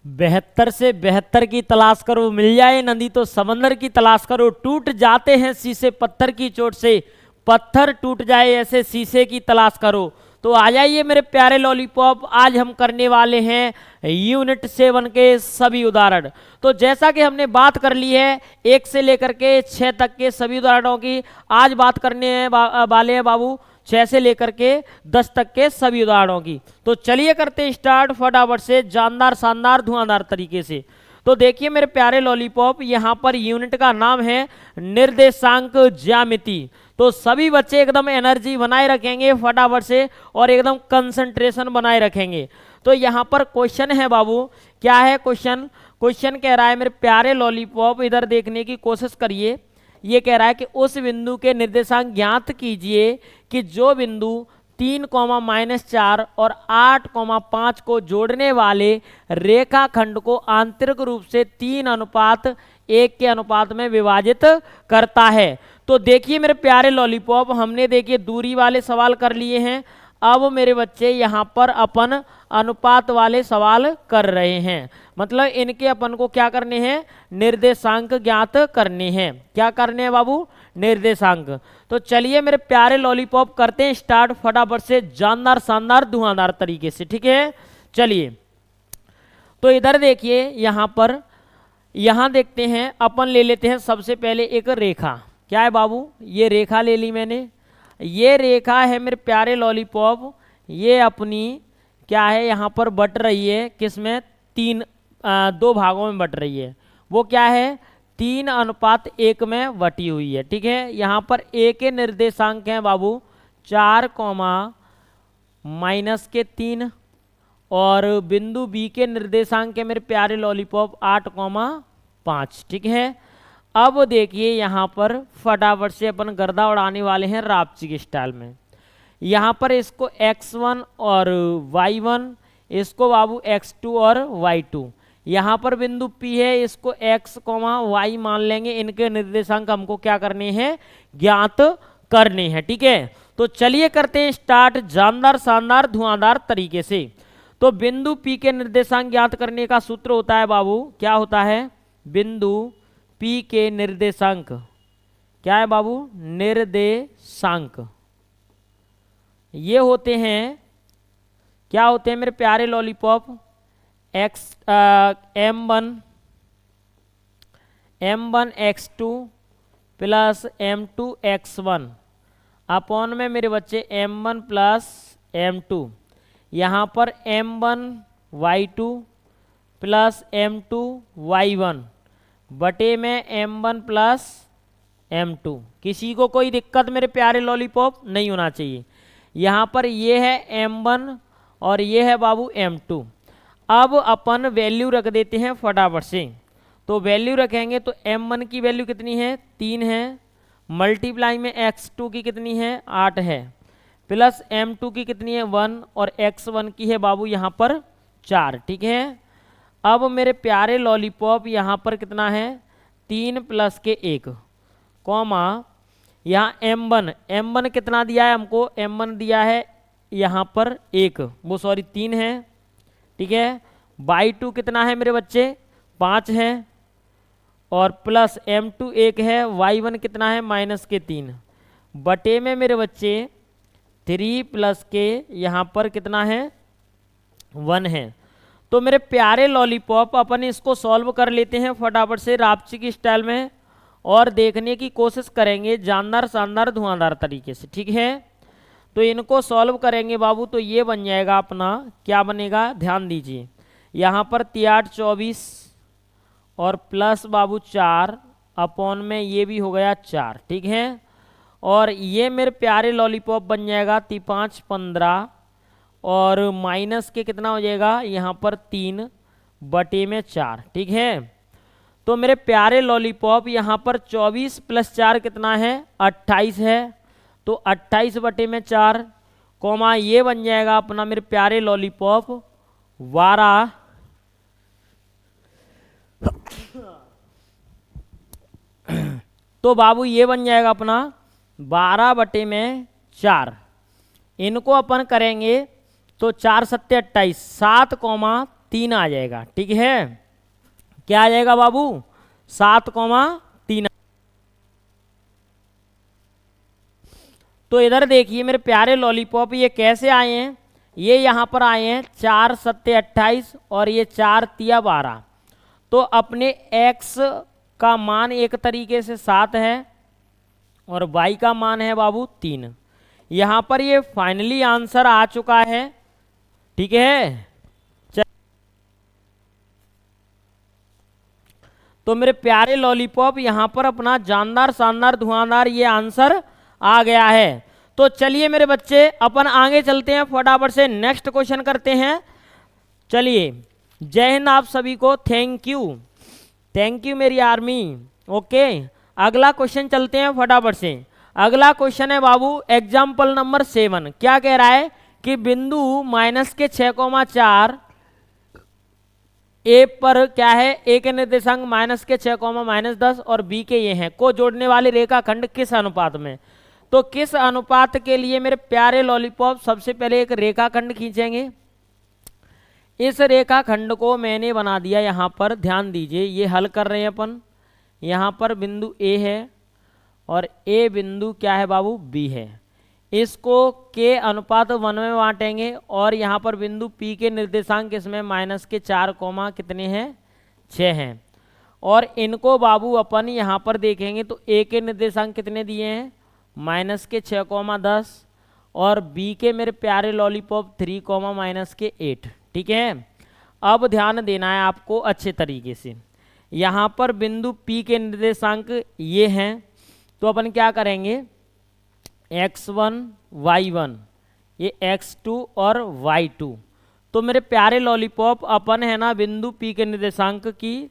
72 से 72 की तलाश करो, मिल जाए नदी तो समंदर की तलाश करो, टूट जाते हैं शीशे पत्थर की चोट से, पत्थर टूट जाए ऐसे शीशे की तलाश करो। तो आ जाइए मेरे प्यारे लॉलीपॉप, आज हम करने वाले हैं यूनिट 7 के सभी उदाहरण। तो जैसा कि हमने बात कर ली है 1 से लेकर के 6 तक के सभी उदाहरणों की, आज बात करने वाले हैं बाबू 6 से लेकर के 10 तक के सभी उदाहरणों की। तो चलिए करते हैं स्टार्ट फटाफट से, जानदार शानदार धुआंधार तरीके से। तो देखिए मेरे प्यारे लॉलीपॉप, यहाँ पर यूनिट का नाम है निर्देशांक ज्यामिति। तो सभी बच्चे एकदम एनर्जी बनाए रखेंगे फटाफट से और एकदम कंसंट्रेशन बनाए रखेंगे। तो यहाँ पर क्वेश्चन है बाबू, क्या है क्वेश्चन? क्वेश्चन कह रहा है मेरे प्यारे लॉलीपॉप, इधर देखने की कोशिश करिए। ये कह रहा है कि उस बिंदु के निर्देशांक ज्ञात कीजिए कि जो बिंदु 3, -4 और 8, 5 को जोड़ने वाले रेखाखंड को आंतरिक रूप से 3:1 के अनुपात में विभाजित करता है। तो देखिए मेरे प्यारे लॉलीपॉप, हमने देखिए दूरी वाले सवाल कर लिए हैं। अब मेरे बच्चे यहाँ पर अपन अनुपात वाले सवाल कर रहे हैं, मतलब इनके अपन को क्या करने हैं? निर्देशांक ज्ञात करने हैं। क्या करने हैं बाबू? निर्देशांक। तो चलिए मेरे प्यारे लॉलीपॉप करते हैं स्टार्ट फटाफट से, जानदार शानदार धुआंधार तरीके से, ठीक है? चलिए तो इधर देखिए, यहाँ पर यहाँ देखते हैं, अपन ले लेते हैं सबसे पहले एक रेखा। क्या है बाबू? ये रेखा ले ली मैंने। ये रेखा है मेरे प्यारे लॉलीपॉप, ये अपनी क्या है यहाँ पर बट रही है, किसमें? 2 भागों में बट रही है। वो क्या है? 3:1 में बटी हुई है, ठीक है? यहाँ पर ए के निर्देशांक हैं बाबू 4, -3 और बिंदु बी के निर्देशांक है मेरे प्यारे लॉलीपॉप 8, 5, ठीक है? अब देखिए यहाँ पर फटाफट से अपन गर्दा उड़ाने वाले हैं रापची के स्टाइल में। यहाँ पर इसको x1 और y1, इसको बाबू x2 और y2। यहाँ पर बिंदु P है, इसको x, y मान लेंगे। इनके निर्देशांक हमको क्या करने हैं? ज्ञात करने हैं, ठीक है? तो चलिए करते हैं स्टार्ट जानदार शानदार धुआंधार तरीके से। तो बिंदु P के निर्देशांक ज्ञात करने का सूत्र होता है बाबू, क्या होता है? बिंदु P के निर्देशांक, क्या है बाबू? निर्देशांक ये होते हैं, क्या होते हैं मेरे प्यारे lollipop? m1 x2 plus m2 x1 upon में मेरे बच्चे m1 प्लस m2। यहाँ पर m1 y2 plus m2 y1 बटे में m1 प्लस m2। किसी को कोई दिक्कत मेरे प्यारे लॉलीपॉप नहीं होना चाहिए। यहाँ पर ये है m1 और ये है बाबू m2। अब अपन वैल्यू रख देते हैं फटाफट से। तो वैल्यू रखेंगे तो m1 की वैल्यू कितनी है? 3 है, मल्टीप्लाई में x2 की कितनी है? 8 है, प्लस m2 की कितनी है? 1 और x1 की है बाबू यहाँ पर 4, ठीक है? अब मेरे प्यारे लॉलीपॉप यहाँ पर कितना है? 3 + के 1 कॉमा यहाँ m1 कितना दिया है हमको? m1 दिया है यहाँ पर 1, वो सॉरी 3 है, ठीक है? y2 कितना है मेरे बच्चे? 5 है और प्लस m2 1 है, y1 कितना है? -3 बटे में मेरे बच्चे 3 + के यहाँ पर कितना है? 1 है। तो मेरे प्यारे लॉलीपॉप अपन इसको सॉल्व कर लेते हैं फटाफट से रापची की स्टाइल में और देखने की कोशिश करेंगे जानदार शानदार धुआंधार तरीके से, ठीक है? तो इनको सॉल्व करेंगे बाबू, तो ये बन जाएगा अपना, क्या बनेगा? ध्यान दीजिए, यहाँ पर 3 × 8 = 24 और प्लस बाबू 4 अपॉन में ये भी हो गया 4, ठीक है? और ये मेरे प्यारे लॉलीपॉप बन जाएगा 3 × 5 = 15 और माइनस के कितना हो जाएगा? यहाँ पर 3 बटे में 4, ठीक है? तो मेरे प्यारे लॉलीपॉप यहाँ पर 24 + 4 कितना है? 28 है। तो 28 बटे में 4 कॉमा ये बन जाएगा अपना मेरे प्यारे लॉलीपॉप 12 तो बाबू ये बन जाएगा अपना 12 बटे में 4। इनको अपन करेंगे तो 4 × 7 = 28, 7, 3 आ जाएगा। ठीक है, क्या आ जाएगा बाबू? 7,3। तो इधर देखिए मेरे प्यारे लॉलीपॉप, ये कैसे आए हैं? ये यहाँ पर आए हैं 4 सत्ते 28 और ये 4 तिया 12। तो अपने x का मान एक तरीके से 7 है और y का मान है बाबू 3। यहाँ पर ये फाइनली आंसर आ चुका है। ठीक है, तो मेरे प्यारे लॉलीपॉप यहाँ पर अपना जानदार शानदार धुआंधार ये आंसर आ गया है। तो चलिए मेरे बच्चे अपन आगे चलते हैं, फटाफट से नेक्स्ट क्वेश्चन करते हैं। चलिए, जय हिंद आप सभी को, थैंक यू मेरी आर्मी। ओके, अगला क्वेश्चन चलते हैं फटाफट से। अगला क्वेश्चन है बाबू एग्जाम्पल नंबर 7। क्या कह रहा है कि बिंदु -6,4 ए पर क्या है, ए के निर्देशांक -6, और बी के ये हैं को जोड़ने वाली रेखाखंड किस अनुपात में? तो किस अनुपात के लिए मेरे प्यारे लॉलीपॉप, सबसे पहले एक रेखाखंड खींचेंगे। इस रेखाखंड को मैंने बना दिया यहाँ पर, ध्यान दीजिए, ये हल कर रहे हैं अपन। यहाँ पर बिंदु ए है और ए बिंदु क्या है बाबू, बी है। इसको के अनुपात 1 में बांटेंगे और यहाँ पर बिंदु पी के निर्देशांक इसमें -4, कितने हैं, 6 हैं। और इनको बाबू अपन यहाँ पर देखेंगे तो ए के निर्देशांक कितने दिए हैं, -6, और बी के मेरे प्यारे लॉलीपॉप 3, -8। ठीक है, अब ध्यान देना है आपको अच्छे तरीके से। यहाँ पर बिंदु पी के निर्देशांक ये हैं, तो अपन क्या करेंगे, x1 y1, ये x2 और y2। तो मेरे प्यारे लॉलीपॉप अपन है ना बिंदु पी के निर्देशांक की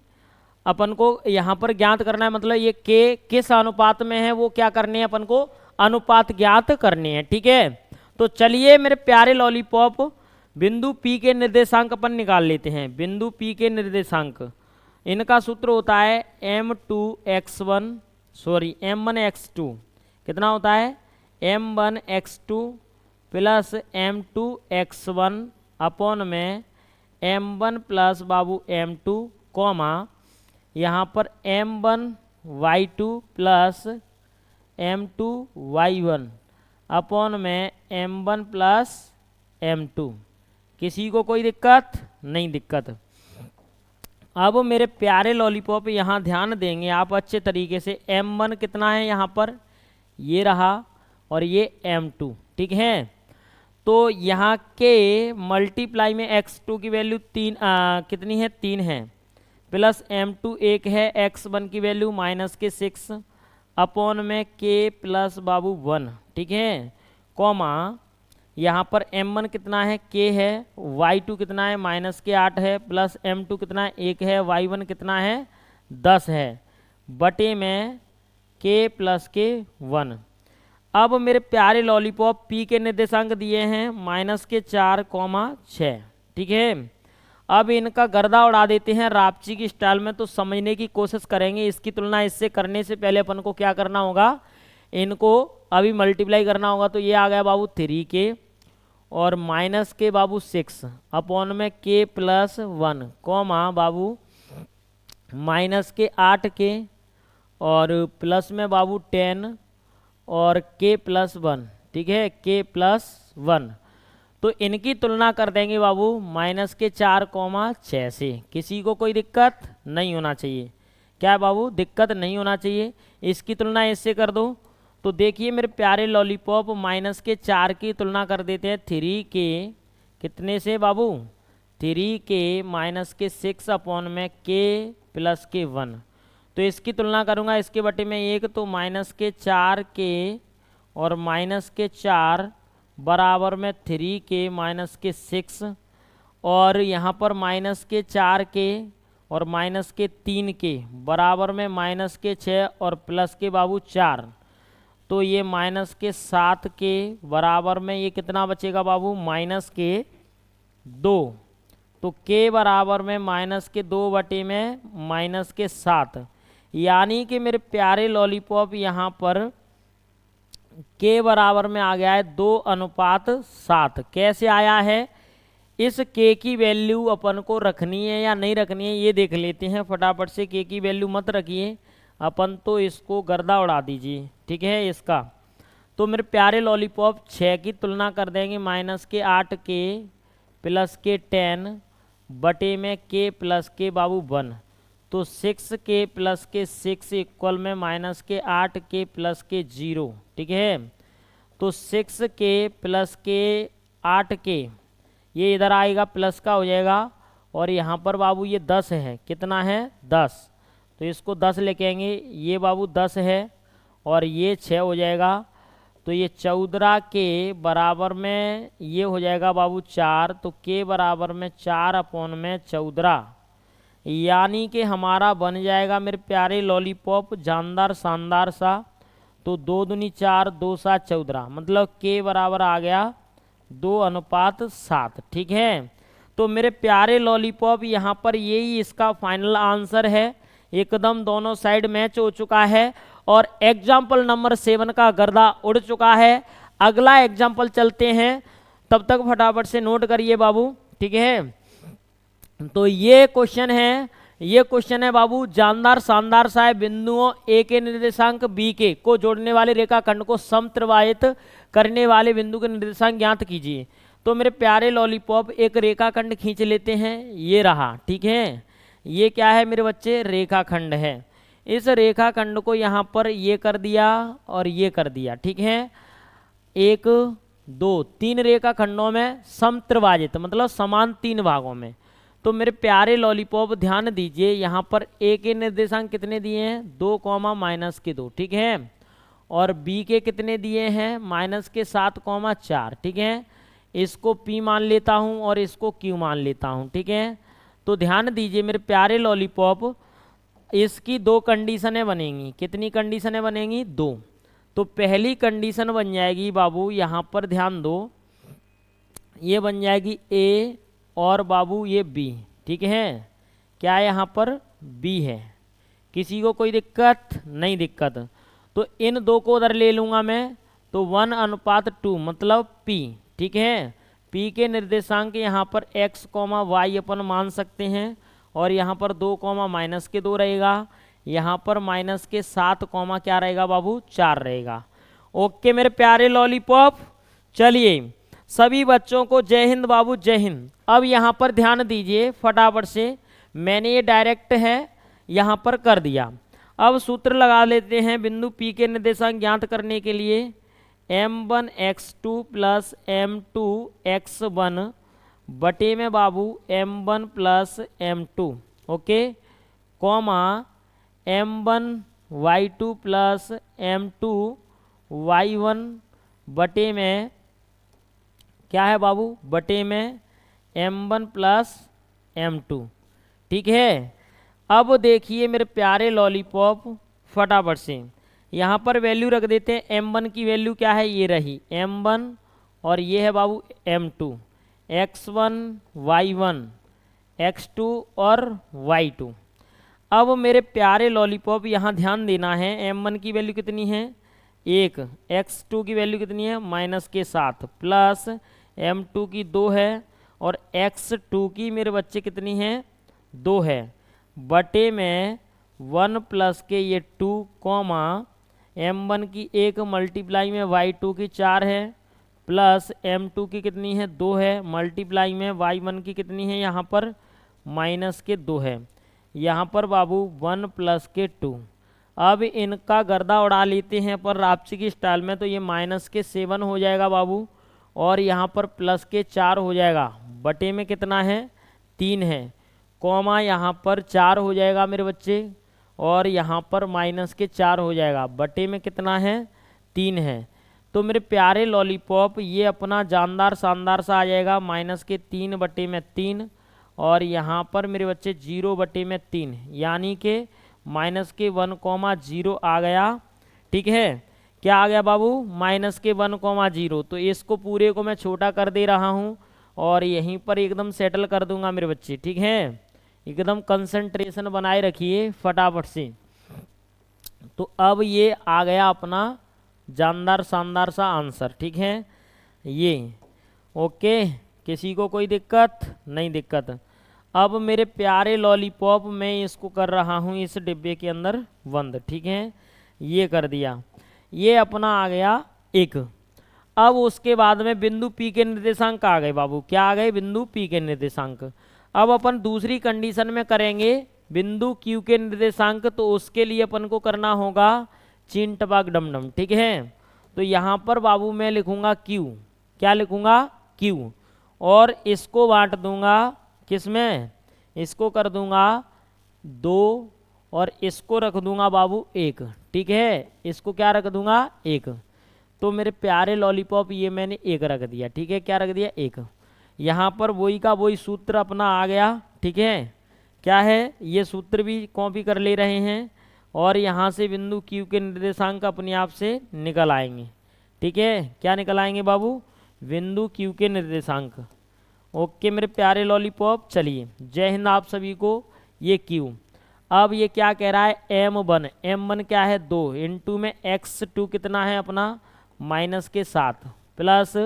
अपन को यहाँ पर ज्ञात करना है, मतलब ये के किस अनुपात में है वो क्या करने हैं, अपन को अनुपात ज्ञात करने हैं। ठीक है, तो चलिए मेरे प्यारे लॉलीपॉप बिंदु पी के निर्देशांक अपन निकाल लेते हैं। बिंदु पी के निर्देशांक, इनका सूत्र होता है m1x2, कितना होता है, m1x2 प्लस m2x1 अपॉन में m1 प्लस बाबू m2, कॉमा यहाँ पर m1y2 प्लस m2y1 अपॉन में m1 प्लस m2। किसी को कोई दिक्कत नहीं? दिक्कत। अब मेरे प्यारे लॉलीपॉप यहाँ ध्यान देंगे आप अच्छे तरीके से। m1 कितना है यहाँ पर, ये रहा, और ये m2। ठीक है, तो यहाँ के मल्टीप्लाई में x2 की वैल्यू 3 कितनी है, 3 है, प्लस m2 1 है, x1 की वैल्यू -6 अपॉन में k प्लस बाबू 1। ठीक है, कॉमा यहाँ पर m1 कितना है, k है, y2 कितना है, -8 है, प्लस m2 कितना है, 1 है, y1 कितना है, 10 है, बटे में k प्लस के 1। अब मेरे प्यारे लॉलीपॉप p के निर्देशांक दिए हैं -4, 6। ठीक है, अब इनका गर्दा उड़ा देते हैं रापची की स्टाइल में, तो समझने की कोशिश करेंगे। इसकी तुलना इससे करने से पहले अपन को क्या करना होगा, इनको अभी मल्टीप्लाई करना होगा। तो ये आ गया बाबू 3k और माइनस के बाबू 6 अपॉन में k प्लस 1, कॉमा बाबू माइनस के 8k और प्लस में बाबू 10 और k प्लस 1। ठीक है, k प्लस 1। तो इनकी तुलना कर देंगे बाबू -4, 6 से। किसी को कोई दिक्कत नहीं होना चाहिए, क्या है बाबू, दिक्कत नहीं होना चाहिए। इसकी तुलना इससे कर दो, तो देखिए मेरे प्यारे लॉलीपॉप -4 की तुलना कर देते हैं 3k कितने से बाबू, 3k -6 अपॉन में k प्लस के 1। तो इसकी तुलना करूँगा इसके बटे में 1, तो -4k और -4 बराबर में 3k -6 और यहाँ पर -4k और -3k बराबर में -6 और प्लस के बाबू 4। तो ये -7k बराबर में ये कितना बचेगा बाबू, -2। तो k बराबर में -2 बटे में -7, यानी कि मेरे प्यारे लॉलीपॉप यहाँ पर k बराबर में आ गया है 2:7। कैसे आया है, इस के की वैल्यू अपन को रखनी है या नहीं रखनी है ये देख लेते हैं फटाफट से। के की वैल्यू मत रखिए, अपन तो इसको गर्दा उड़ा दीजिए, ठीक है इसका। तो मेरे प्यारे लॉलीपॉप 6 की तुलना कर देंगे माइनस के 8 के प्लस के 10 बटे में के प्लस के बाबू 1। तो 6 के प्लस के 6 इक्वल में माइनस के 8 के प्लस के 0, ठीक है। तो 6 के प्लस के 8 के ये इधर आएगा प्लस का हो जाएगा, और यहाँ पर बाबू ये 10 है, कितना है 10, तो इसको 10 लेके आएंगे, ये बाबू 10 है और ये 6 हो जाएगा। तो ये 14 के बराबर में ये हो जाएगा बाबू 4, तो के बराबर में 4 अपॉन में 14, यानी कि हमारा बन जाएगा मेरे प्यारे लॉलीपॉप जानदार शानदार सा। तो 2 दूनी 4, 2 7 14, मतलब के बराबर आ गया 2:7, ठीक है। तो मेरे प्यारे लॉलीपॉप यहाँ पर यही इसका फाइनल आंसर है, एकदम दोनों साइड मैच हो चुका है और एग्जाम्पल नंबर 7 का गर्दा उड़ चुका है। अगला एग्जाम्पल चलते हैं, तब तक फटाफट से नोट करिए बाबू, ठीक है। तो ये क्वेश्चन है बाबू जानदार शानदार सा है। बिंदुओं ए के निर्देशांक बी के को जोड़ने वाले रेखाखंड को समत्रिभाजित करने वाले बिंदु के निर्देशांक ज्ञात कीजिए। तो मेरे प्यारे लॉलीपॉप एक रेखाखंड खींच लेते हैं, ये रहा, ठीक है। ये क्या है मेरे बच्चे, रेखाखंड है। इस रेखाखंड को यहाँ पर ये कर दिया और ये कर दिया, ठीक है। 1 2 3 रेखाखंडों में समत्रिभाजित मतलब समान 3 भागों में। तो मेरे प्यारे लॉलीपॉप ध्यान दीजिए, यहाँ पर ए के निर्देशांक कितने दिए हैं, 2 माइनस के 2, ठीक है। और बी के कितने दिए हैं, माइनस के 7 4, ठीक है। इसको पी मान लेता हूँ और इसको क्यू मान लेता हूँ, ठीक है। तो ध्यान दीजिए मेरे प्यारे लॉलीपॉप, इसकी 2 कंडीशनें बनेंगी। कितनी कंडीशनें बनेंगी, 2। तो पहली कंडीशन बन जाएगी बाबू, यहाँ पर ध्यान दो, ये बन जाएगी ए और बाबू ये बी, ठीक है। क्या यहाँ पर बी है, किसी को कोई दिक्कत नहीं, दिक्कत। तो इन 2 को उधर ले लूँगा मैं, तो 1:2 मतलब पी, ठीक है। पी के निर्देशांक यहाँ पर x, y अपन मान सकते हैं, और यहाँ पर 2 माइनस के 2 रहेगा, यहाँ पर माइनस के 7 क्या रहेगा बाबू, 4 रहेगा। ओके मेरे प्यारे लॉलीपॉप, चलिए सभी बच्चों को जय हिंद बाबू, जय हिंद। अब यहाँ पर ध्यान दीजिए फटाफट से, मैंने ये डायरेक्ट है यहाँ पर कर दिया। अब सूत्र लगा लेते हैं बिंदु P के निर्देशांक ज्ञात करने के लिए, m1 x2 plus m2 x1 बटे में बाबू m1 plus m2, okay, comma m1 y2 plus m2 y1 बटे में क्या है बाबू, बटे में m1 प्लस m2, ठीक है। अब देखिए मेरे प्यारे लॉलीपॉप फटाफट से यहाँ पर वैल्यू रख देते हैं। m1 की वैल्यू क्या है, ये रही m1, और ये है बाबू m2, x1 y1 x2 और y2। अब मेरे प्यारे लॉलीपॉप यहाँ ध्यान देना है, m1 की वैल्यू कितनी है 1, x2 की वैल्यू कितनी है माइनस के 7, प्लस m2 की 2 है, और x2 की मेरे बच्चे कितनी है 2 है, बटे में 1 प्लस के ये 2 कॉमा m1 की 1 मल्टीप्लाई में y2 की 4 है, प्लस m2 की कितनी है 2 है, मल्टीप्लाई में y1 की कितनी है यहाँ पर माइनस के 2 है, यहाँ पर बाबू 1 प्लस के 2। अब इनका गर्दा उड़ा लेते हैं पर रापची की स्टाइल में, तो ये माइनस के 7 हो जाएगा बाबू, और यहाँ पर प्लस के 4 हो जाएगा, बटे में कितना है 3 है, कॉमा यहाँ पर 4 हो जाएगा मेरे बच्चे, और यहाँ पर माइनस के 4 हो जाएगा, बटे में कितना है 3 है। तो मेरे प्यारे लॉलीपॉप ये अपना जानदार शानदार सा आ जाएगा, माइनस के 3 बटे में 3, और यहाँ पर मेरे बच्चे 0 बटे में 3, यानी कि माइनस के 1,0 आ गया, ठीक है। क्या आ गया बाबू, माइनस के 1,0। तो इसको पूरे को मैं छोटा कर दे रहा हूँ और यहीं पर एकदम सेटल कर दूंगा मेरे बच्चे, ठीक है। एकदम कंसंट्रेशन बनाए रखिए फटाफट से। तो अब ये आ गया अपना जानदार शानदार सा आंसर, ठीक है। ये ओके, किसी को कोई दिक्कत नहीं? दिक्कत। अब मेरे प्यारे लॉलीपॉप मैं इसको कर रहा हूँ इस डिब्बे के अंदर बंद, ठीक है, ये कर दिया, ये अपना आ गया 1। अब उसके बाद में बिंदु P के निर्देशांक आ गए बाबू, क्या आ गए? बिंदु P के निर्देशांक। अब अपन दूसरी कंडीशन में करेंगे बिंदु Q के निर्देशांक, तो उसके लिए अपन को करना होगा चीन टपाक डमडम, ठीक है। तो यहाँ पर बाबू मैं लिखूंगा Q, क्या लिखूंगा? Q, और इसको बांट दूंगा किसमें? इसको कर दूंगा 2 और इसको रख दूंगा बाबू 1, ठीक है। इसको क्या रख दूंगा? 1। तो मेरे प्यारे लॉलीपॉप ये मैंने 1 रख दिया, ठीक है, क्या रख दिया? 1। यहाँ पर वही का वही सूत्र अपना आ गया, ठीक है। क्या है? ये सूत्र भी कॉपी कर ले रहे हैं और यहाँ से बिंदु Q के निर्देशांक अपने आप से निकल आएंगे, ठीक है। क्या निकल आएंगे बाबू? बिंदु Q के निर्देशांक। ओके मेरे प्यारे लॉलीपॉप, चलिए जय हिंद आप सभी को। ये Q, अब ये क्या कह रहा है? M1, M1 क्या है? 2 इंटू में X2 कितना है अपना? -7 प्लस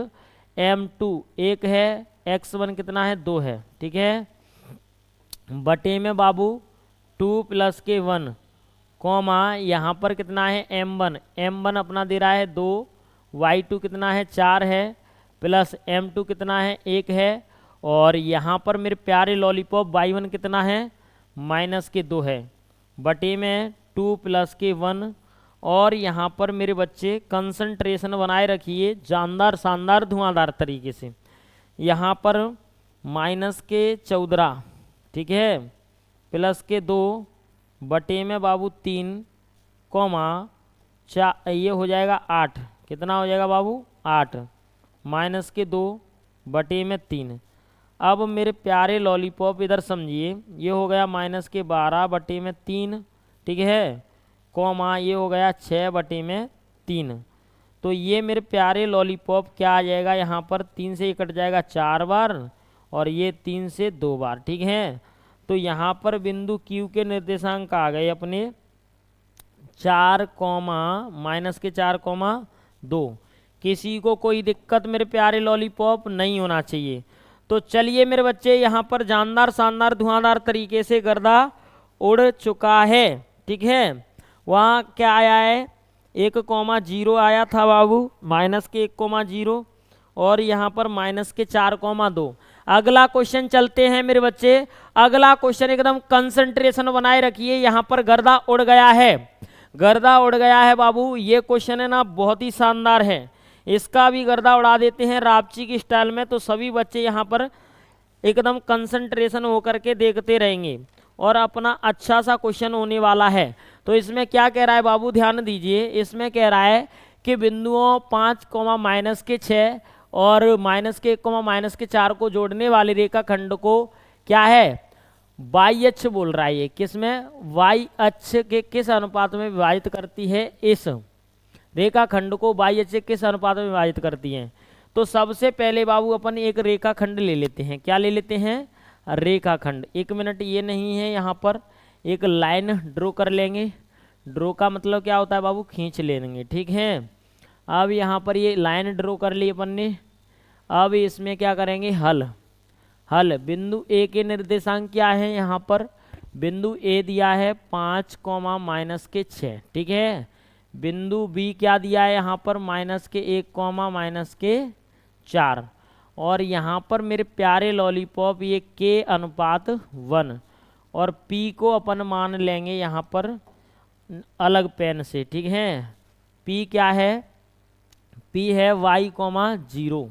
M2 1 है, X1 कितना है? 2 है, ठीक है, बटे में बाबू 2 प्लस के 1 कॉमा यहाँ पर कितना है? M1, M1 अपना दे रहा है 2, Y2 कितना है? 4 है, प्लस M2 कितना है? 1 है, और यहाँ पर मेरे प्यारे लॉलीपॉप Y1 कितना है? -2 है, बटे में 2 प्लस के 1, और यहाँ पर मेरे बच्चे कंसंट्रेशन बनाए रखिए जानदार शानदार धुआंधार तरीके से। यहाँ पर -14, ठीक है, प्लस के 2 बटे में बाबू 3 कॉमा 4, ये हो जाएगा 8, कितना हो जाएगा बाबू? 8 -2 बटे में 3। अब मेरे प्यारे लॉलीपॉप इधर समझिए, ये हो गया -12 बटे में 3, ठीक है, कॉमा ये हो गया 6 बटे में 3। तो ये मेरे प्यारे लॉलीपॉप क्या आ जाएगा? यहाँ पर 3 से ये कट जाएगा 4 बार और ये 3 से 2 बार, ठीक है। तो यहाँ पर बिंदु Q के निर्देशांक आ गए अपने 4 -4,2। किसी को कोई दिक्कत मेरे प्यारे लॉलीपॉप नहीं होना चाहिए। तो चलिए मेरे बच्चे, यहाँ पर जानदार शानदार धुआंधार तरीके से गर्दा उड़ चुका है, ठीक है। वहाँ क्या आया है? 1,0 आया था बाबू, -1,0, और यहाँ पर -4,2। अगला क्वेश्चन चलते हैं मेरे बच्चे। अगला क्वेश्चन एकदम कंसंट्रेशन बनाए रखिए, यहाँ पर गर्दा उड़ गया है, गर्दा उड़ गया है बाबू। ये क्वेश्चन है ना बहुत ही शानदार है, इसका भी गर्दा उड़ा देते हैं रापची की स्टाइल में। तो सभी बच्चे यहाँ पर एकदम कंसंट्रेशन होकर के देखते रहेंगे और अपना अच्छा सा क्वेश्चन होने वाला है। तो इसमें क्या कह रहा है बाबू? ध्यान दीजिए, इसमें कह रहा है कि बिंदुओं 5, -6 और -1, -4 को जोड़ने वाले रेखाखंड को क्या है? वाई अक्ष बोल रहा है। ये किसमें? वाई अक्ष के किस अनुपात में विभाजित करती है? इस रेखाखंड को वाई अक्ष किस अनुपात में विभाजित करती हैं? तो सबसे पहले बाबू अपन एक रेखाखंड ले लेते हैं। क्या ले लेते हैं? रेखाखंड। 1 मिनट, ये नहीं है, यहाँ पर एक लाइन ड्रॉ कर लेंगे। ड्रॉ का मतलब क्या होता है बाबू? खींच लेंगे, ठीक है। अब यहाँ पर ये लाइन ड्रॉ कर ली अपन ने। अब इसमें क्या करेंगे? हल। हल बिंदु ए के निर्देशांक क्या है? यहाँ पर बिंदु ए दिया है 5, -6, ठीक है। बिंदु बी क्या दिया है? यहाँ पर -1, -4, और यहाँ पर मेरे प्यारे लॉलीपॉप ये के अनुपात 1, और पी को अपन मान लेंगे यहाँ पर अलग पेन से, ठीक है। पी क्या है? पी है y, 0।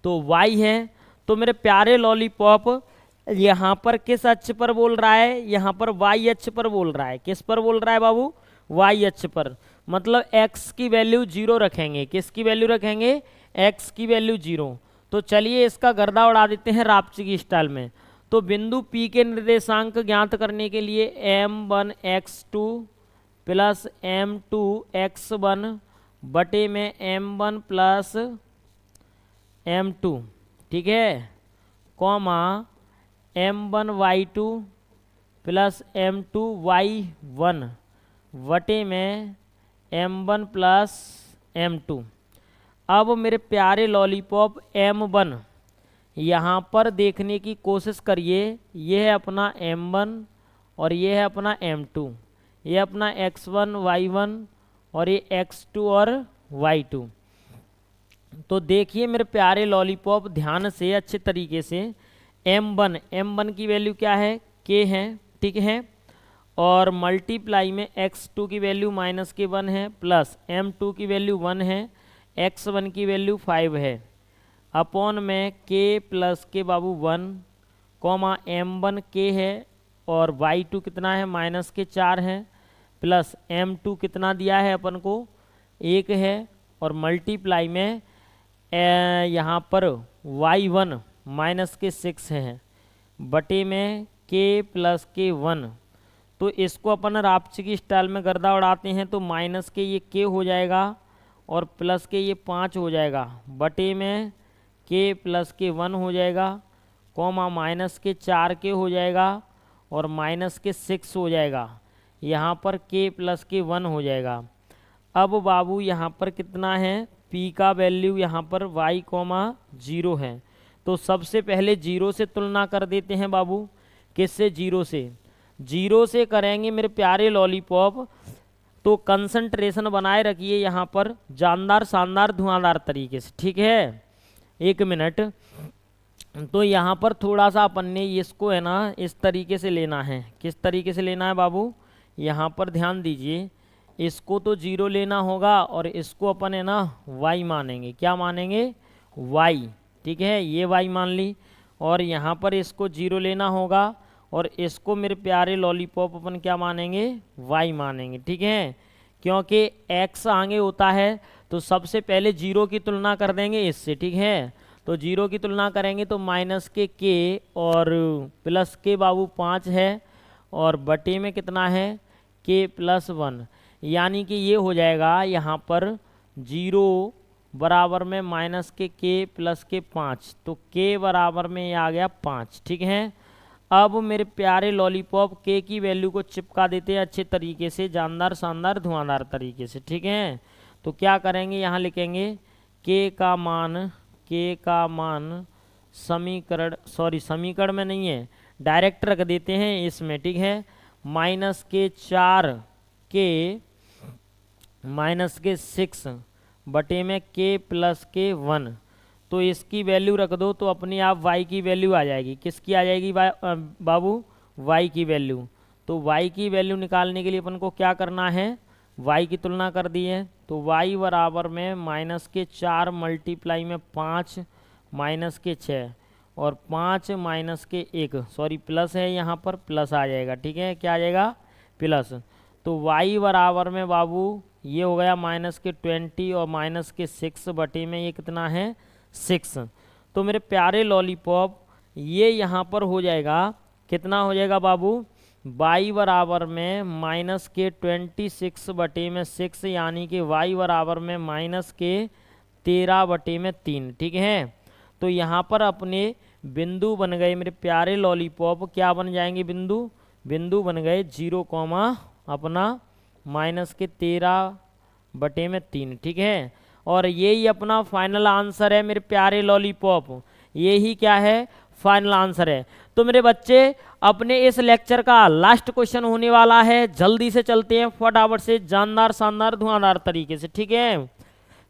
तो y है, तो मेरे प्यारे लॉलीपॉप यहाँ पर किस अक्ष पर बोल रहा है? यहाँ पर y अक्ष पर बोल रहा है। किस पर बोल रहा है बाबू? y अक्ष पर। मतलब x की वैल्यू 0 रखेंगे। किसकी वैल्यू रखेंगे? x की वैल्यू 0। तो चलिए इसका गर्दा उड़ा देते हैं रापची की स्टाइल में। तो बिंदु P के निर्देशांक ज्ञात करने के लिए m1 x2 plus m2 x1 बटे में m1 प्लस m2, ठीक है, comma m1 y2 plus m2 y1 बटे में m1 प्लस m2। अब मेरे प्यारे लॉलीपॉप m1 यहाँ पर देखने की कोशिश करिए, ये है अपना m1 और ये है अपना m2, ये अपना x1 y1 और ये x2 और y2। तो देखिए मेरे प्यारे लॉलीपॉप, ध्यान से अच्छे तरीके से, m1 की वैल्यू क्या है, k है, ठीक है, और मल्टीप्लाई में x2 की वैल्यू -k1 है, प्लस m2 की वैल्यू 1 है, x1 की वैल्यू 5 है, अपॉन में k प्लस के बाबू 1, कॉमा m1 k है और y2 कितना है, -4 है, प्लस m2 कितना दिया है अपन को, 1 है, और मल्टीप्लाई में यहाँ पर y1 -6 है, बटे में k प्लस के 1। तो इसको अपन रापची की स्टाइल में गर्दा उड़ाते हैं, तो माइनस के ये k हो जाएगा और प्लस के ये 5 हो जाएगा, बटे में k प्लस के 1 हो जाएगा, कॉमा -4k हो जाएगा और -6 हो जाएगा, यहाँ पर k प्लस के 1 हो जाएगा। अब बाबू यहाँ पर कितना है, p का वैल्यू यहाँ पर y, 0 है, तो सबसे पहले 0 से तुलना कर देते हैं बाबू। किससे, 0 से, 0 से करेंगे मेरे प्यारे लॉलीपॉप। तो कंसंट्रेशन बनाए रखिए यहाँ पर जानदार शानदार धुआंधार तरीके से, ठीक है। 1 मिनट। तो यहाँ पर थोड़ा सा अपन ने इसको है ना इस तरीके से लेना है। किस तरीके से लेना है बाबू, यहाँ पर ध्यान दीजिए, इसको तो 0 लेना होगा और इसको अपन है ना y मानेंगे। क्या मानेंगे, y, ठीक है, ये y मान ली, और यहाँ पर इसको 0 लेना होगा और इसको मेरे प्यारे लॉलीपॉप अपन क्या मानेंगे, y मानेंगे, ठीक है। क्योंकि x आगे होता है तो सबसे पहले 0 की तुलना कर देंगे इससे, ठीक है। तो 0 की तुलना करेंगे तो माइनस के k और प्लस के बाबू 5 है और बटे में कितना है, k प्लस 1, यानी कि ये हो जाएगा यहाँ पर 0 बराबर में माइनस के k प्लस के 5, तो k बराबर में ये आ गया 5, ठीक है। अब मेरे प्यारे लॉलीपॉप k की वैल्यू को चिपका देते हैं अच्छे तरीके से, जानदार शानदार धुआंधार तरीके से, ठीक है। तो क्या करेंगे, यहाँ लिखेंगे k का मान समीकरण में नहीं है, डायरेक्ट रख देते हैं इसमें, ठीक है। -6 बटे में k प्लस के 1, तो इसकी वैल्यू रख दो तो अपने आप y की वैल्यू आ जाएगी। किसकी आ जाएगी बाबू, y की वैल्यू। तो y की वैल्यू निकालने के लिए अपन को क्या करना है, y की तुलना कर दी है, तो y बराबर में -4 मल्टीप्लाई में 5 -6 और 5 -1, प्लस है यहाँ पर, प्लस आ जाएगा, ठीक है। क्या आ जाएगा, प्लस। तो y बराबर में बाबू ये हो गया -20 और -6 बटे में ये कितना है, 6। तो मेरे प्यारे लॉलीपॉप ये यहाँ पर हो जाएगा, कितना हो जाएगा बाबू, y बराबर में -26 बटे में 6, यानी कि y बराबर में -13 बटे में 3, ठीक है। तो यहाँ पर अपने बिंदु बन गए मेरे प्यारे लॉलीपॉप, क्या बन जाएंगे बिंदु बन गए 0, अपना -13 बटे में 3, ठीक है। और यही अपना फाइनल आंसर है मेरे प्यारे लॉलीपॉप, यही क्या है, फाइनल आंसर है। तो मेरे बच्चे अपने इस लेक्चर का लास्ट क्वेश्चन होने वाला है, जल्दी से चलते हैं फटाफट से जानदार शानदार धुआंधार तरीके से, ठीक है।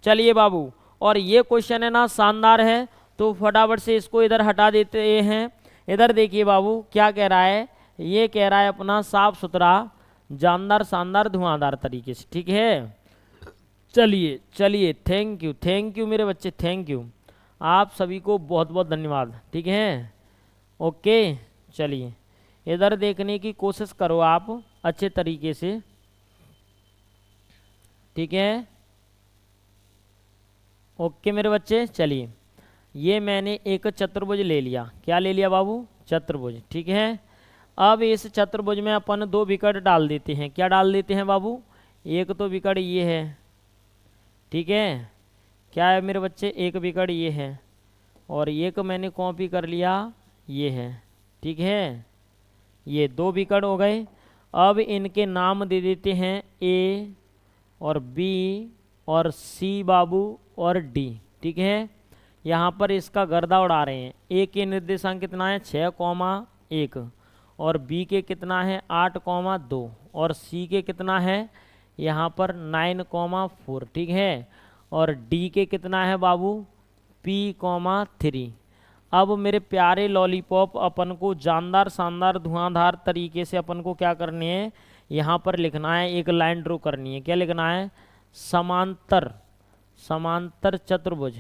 चलिए बाबू, और ये क्वेश्चन है ना शानदार है, तो फटाफट से इसको इधर हटा देते हैं। इधर देखिए बाबू क्या कह रहा है, ये कह रहा है अपना साफ सुथरा जानदार शानदार धुआंधार तरीके से, ठीक है। चलिए थैंक यू मेरे बच्चे, थैंक यू, आप सभी को बहुत बहुत धन्यवाद, ठीक है। ओके, चलिए इधर देखने की कोशिश करो आप अच्छे तरीके से, ठीक है। ओके मेरे बच्चे, चलिए ये मैंने एक चतुर्भुज ले लिया। क्या ले लिया बाबू, चतुर्भुज, ठीक है। अब इस चतुर्भुज में अपन 2 विकट डाल देते हैं। क्या डाल देते हैं बाबू, एक तो विकट ये है, ठीक है। क्या है मेरे बच्चे, एक विकट ये है और एक मैंने कॉपी कर लिया ये है, ठीक है। ये 2 विकट हो गए। अब इनके नाम दे देते हैं ए और बी और सी बाबू और डी, ठीक है। यहाँ पर इसका गर्दा उड़ा रहे हैं। ए के निर्देशांक कितना है 6,1 और बी के कितना है 8,2 और सी के कितना है यहाँ पर 9,4, ठीक है। और डी के कितना है बाबू P,3। अब मेरे प्यारे लॉलीपॉप अपन को जानदार शानदार धुआंधार तरीके से अपन को क्या करनी है, यहाँ पर लिखना है, एक लाइन ड्रॉ करनी है। क्या लिखना है, समांतर चतुर्भुज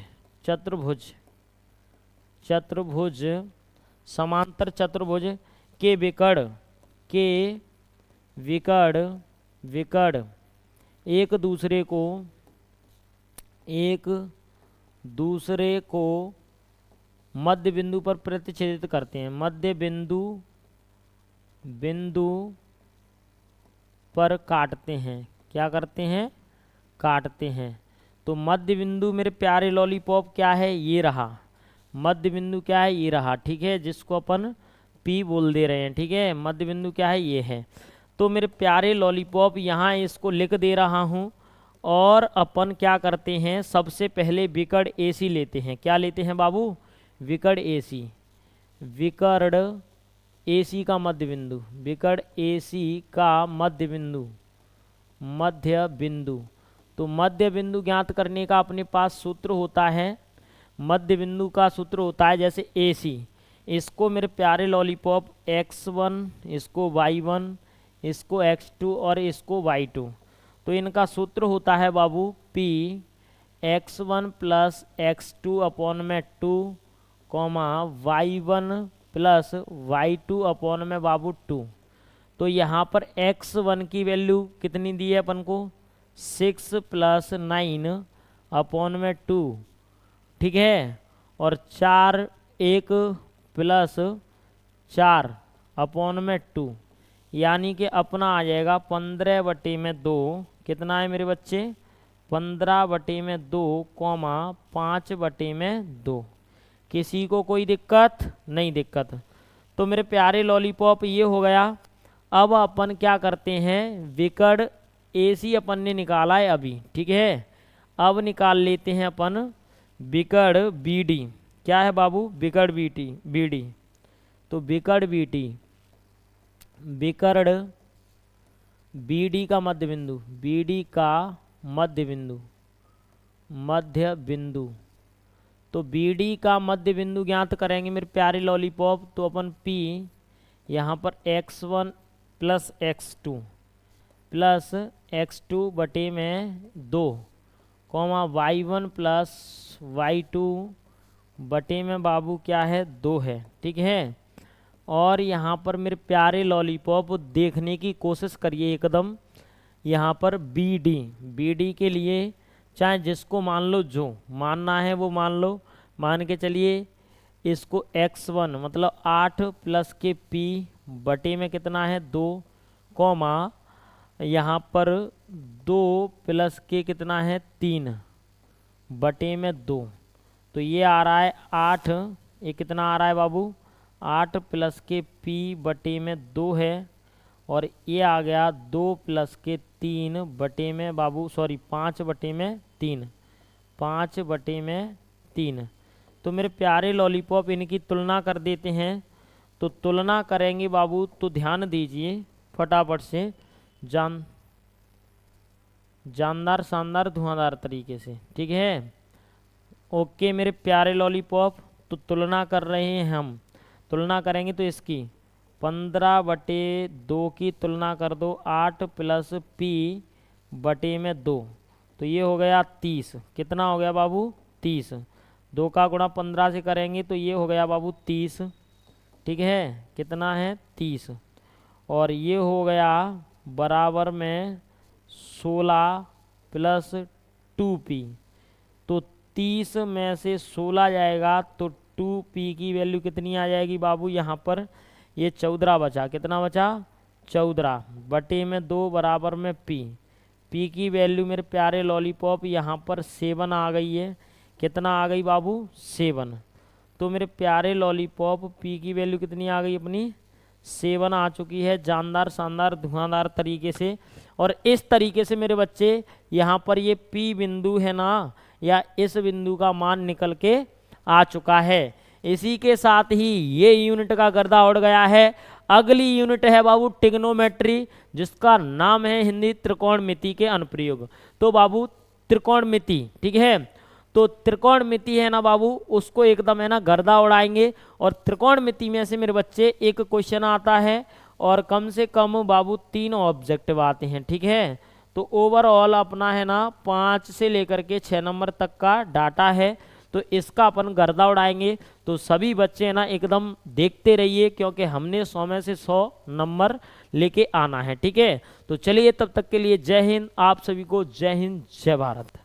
समांतर चतुर्भुज के विकर्ण एक दूसरे को मध्य बिंदु पर प्रतिच्छेदित करते हैं। मध्य बिंदु पर काटते हैं। क्या करते हैं, काटते हैं। तो मध्य बिंदु मेरे प्यारे लॉलीपॉप क्या है, ये रहा मध्य बिंदु, क्या है ये रहा, ठीक है, जिसको अपन P बोल दे रहे हैं, ठीक है। मध्य बिंदु क्या है, ये है। तो मेरे प्यारे लॉलीपॉप यहाँ इसको लिख दे रहा हूँ और अपन क्या करते हैं, सबसे पहले विकर्ण AC लेते हैं। क्या लेते हैं बाबू, विकर्ण AC का मध्य बिंदु, विकर्ण AC का मध्य बिंदु। तो मध्य बिंदु ज्ञात करने का अपने पास सूत्र होता है, मध्य बिंदु का सूत्र होता है जैसे AC, इसको मेरे प्यारे लॉलीपॉप x1, इसको y1, इसको x2 और इसको y2। तो इनका सूत्र होता है बाबू P x1 plus x2 upon में 2, y1 प्लस y2 अपॉन में बाबू 2। तो यहाँ पर x1 की वैल्यू कितनी दी है अपन को, 6 प्लस 9 अपॉन में 2, ठीक है। और 4 1 प्लस 4 अपॉन में 2, यानी कि अपना आ जाएगा 15/2। कितना है मेरे बच्चे, 15/2, 5/2। किसी को कोई दिक्कत नहीं, दिक्कत। तो मेरे प्यारे लॉलीपॉप ये हो गया। अब अपन क्या करते हैं, विकर्ण AC अपन ने निकाला है अभी, ठीक है। अब निकाल लेते हैं अपन विकर्ण BD। क्या है बाबू, विकर्ण BD। तो विकर्ण BD का मध्य बिंदु। तो BD का मध्य बिंदु ज्ञात करेंगे मेरे प्यारे लॉलीपॉप। तो अपन P यहाँ पर x1 प्लस x2 बटे में 2, y1 प्लस y2 बटे में बाबू क्या है 2 है, ठीक है। और यहाँ पर मेरे प्यारे लॉलीपॉप देखने की कोशिश करिए एकदम, यहाँ पर BD के लिए चाहे जिसको मान लो, जो मानना है वो मान लो, मान के चलिए इसको x1 मतलब 8 प्लस के P बटे में कितना है 2, यहाँ पर 2 प्लस के कितना है 3 बटे में 2। तो ये आ रहा है 8, ये कितना आ रहा है बाबू, 8 प्लस के P बटे में 2 है। और ये आ गया 2 प्लस के 3 बटे में बाबू, सॉरी 5 बटे में 3। तो मेरे प्यारे लॉलीपॉप इनकी तुलना कर देते हैं। तो तुलना करेंगे बाबू, तो ध्यान दीजिए फटाफट से, जानदार शानदार धुआंधार तरीके से, ठीक है। ओके मेरे प्यारे लॉलीपॉप, तो तुलना कर रहे हैं हम। तुलना करेंगे तो इसकी 15/2 की तुलना कर दो 8 प्लस P बटे में 2, तो ये हो गया 30। कितना हो गया बाबू, 30। 2 का गुणा 15 से करेंगे तो ये हो गया बाबू 30, ठीक है। कितना है 30। और ये हो गया बराबर में 16 प्लस 2P। तो 30 में से 16 जाएगा तो 2P की वैल्यू कितनी आ जाएगी बाबू, यहाँ पर ये 14 बचा। कितना बचा, 14 बटे में 2 बराबर में P की वैल्यू मेरे प्यारे लॉलीपॉप यहाँ पर 7 आ गई है। कितना आ गई बाबू, 7। तो मेरे प्यारे लॉलीपॉप P की वैल्यू कितनी आ गई अपनी, 7 आ चुकी है, जानदार शानदार धुआंधार तरीके से। और इस तरीके से मेरे बच्चे यहाँ पर ये P बिंदु है ना, या इस बिंदु का मान निकल के आ चुका है। इसी के साथ ही ये यूनिट का गर्दा उड़ गया है। अगली यूनिट है बाबू ट्रिग्नोमेट्री, जिसका नाम है हिंदी त्रिकोणमिति के अनुप्रयोग। तो बाबू त्रिकोणमिति, ठीक है, तो त्रिकोणमिति है ना बाबू, उसको एकदम है ना गर्दा उड़ाएंगे। और त्रिकोणमिति में से मेरे बच्चे एक क्वेश्चन आता है और कम से कम बाबू 3 ऑब्जेक्टिव आते हैं, ठीक है। तो ओवरऑल अपना है ना 5 से लेकर के 6 नंबर तक का डाटा है, तो इसका अपन गर्दा उड़ाएंगे। तो सभी बच्चे है ना एकदम देखते रहिए, क्योंकि हमने 100 में से 100 नंबर लेके आना है, ठीक है। तो चलिए तब तक के लिए जय हिंद, आप सभी को जय हिंद जय भारत।